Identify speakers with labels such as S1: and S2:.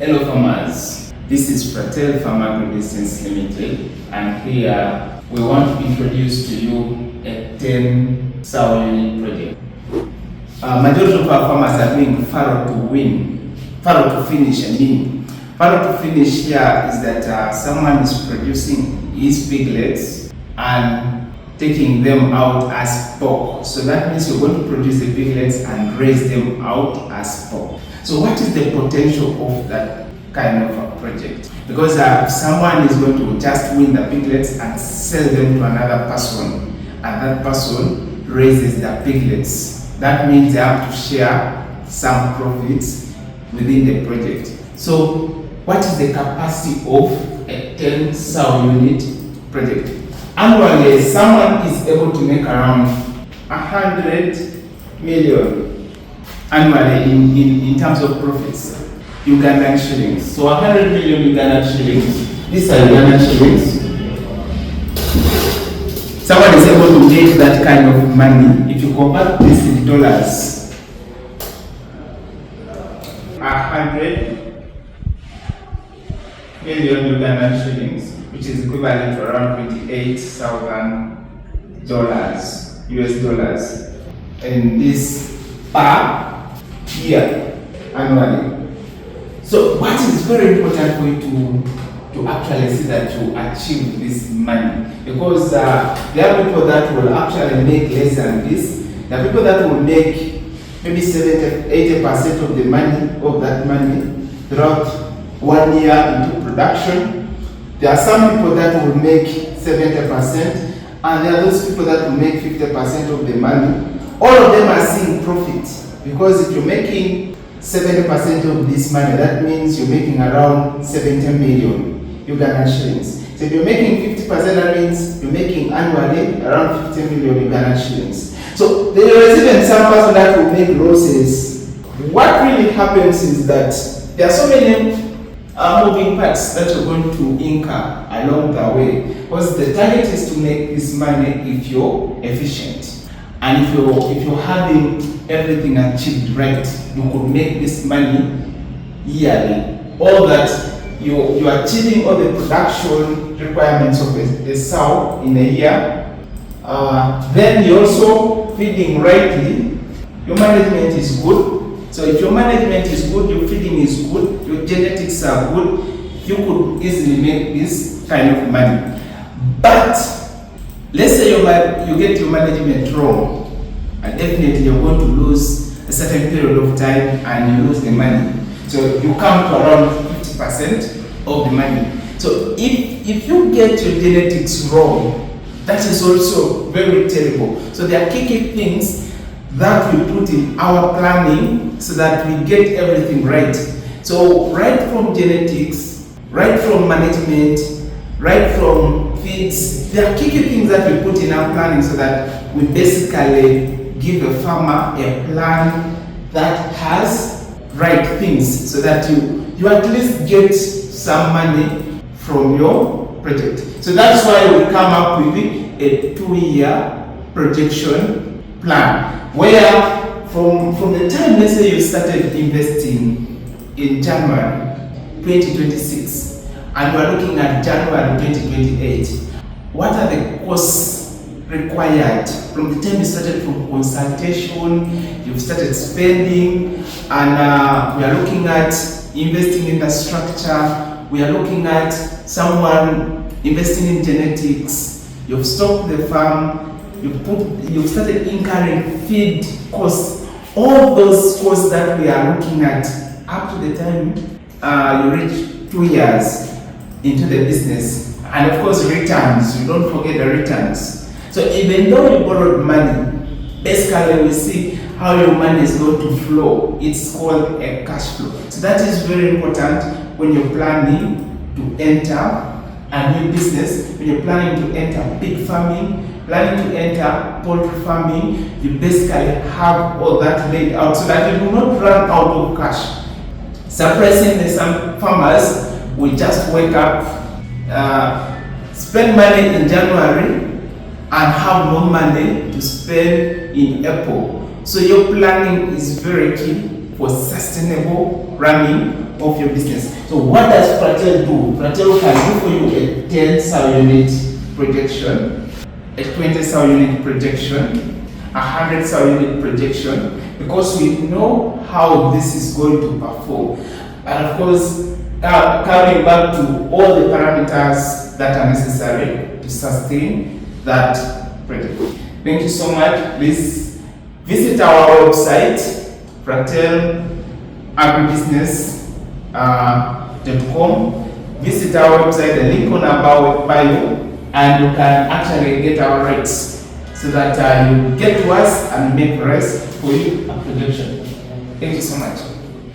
S1: Hello farmers, this is Fratel-Farm Business Limited, and here we want to introduce to you a 10 sour unit project. Majority of our farmers are doing farrow to finish. Farrow to finish here is that someone is producing his piglets and taking them out as pork. So that means you're going to produce the piglets and raise them out as pork. So what is the potential of that kind of a project? Because someone is going to just win the piglets and sell them to another person, and that person raises the piglets. That means they have to share some profits within the project. So what is the capacity of a 10 sow unit project? Annually, someone is able to make around 100 million annually in terms of profits, Ugandan shillings. So 100 million Ugandan shillings, these are Ugandan shillings. Someone is able to make that kind of money. If you convert this in dollars, 100 million Ugandan shillings, which is equivalent to around $28,000 US dollars, and this per year annually. So what is very important for you to actually see that you achieve this money, because there are people that will actually make less than this. There are people that will make maybe 70-80% of the money of that money throughout 1 year into production. There are some people that will make 70%, and there are those people that will make 50% of the money. All of them are seeing profit, because if you're making 70% of this money, that means you're making around 70 million Ugandan shillings. So if you're making 50%, that means you're making annually around 50 million Ugandan shillings. So there is even some person that will make losses. What really happens is that there are so many moving parts that you're going to incur along the way, because the target is to make this money if you're efficient. And if you're having everything achieved right, you could make this money yearly. All that you're achieving all the production requirements of a sow in a year. Then you're also feeding rightly. Your management is good. So if your management is good, your feeding is good, your genetics are good, you could easily make this kind of money. But let's say you get your management wrong, and definitely you're going to lose a certain period of time and you lose the money. So you come to around 50% of the money. So if you get your genetics wrong, that is also very terrible. So there are key things that we put in our planning so that we get everything right. So right from genetics, right from management, right from feeds, there are key things that we put in our planning so that we basically give a farmer a plan that has right things, so that you at least get some money from your project. So that's why we come up with a 2-year projection plan, where from the time, let's say you started investing in January 2026 and you are looking at January 2028, what are the costs required from the time you started from consultation, you've started spending, and we are looking at investing in the structure, we are looking at someone investing in genetics, you've stocked the farm, you've started incurring feed costs, all those costs that we are looking at up to the time you reach 2 years into the business. And of course returns, you don't forget the returns. So even though you borrowed money, basically we see how your money is going to flow. It's called a cash flow. So that is very important when you're planning to enter a new business, when you're planning to enter pig farming, planning to enter poultry farming. You basically have all that laid out so that you do not run out of cash. Surprisingly, some farmers will just wake up, spend money in January, and have no money to spend in April. So your planning is very key for sustainable running of your business. So what does Fratel do? Fratel can do for you a 10 cell unit projection, a 20 cell unit projection, a 100 cell unit projection, because we know how this is going to perform. And of course, coming back to all the parameters that are necessary to sustain that project. Thank you so much. Please visit our website, Fratel-Agribusiness.com. Visit our website, the link on our bio, and you can actually get our rates so that you get to us and make rates for you a projection. Thank you so much.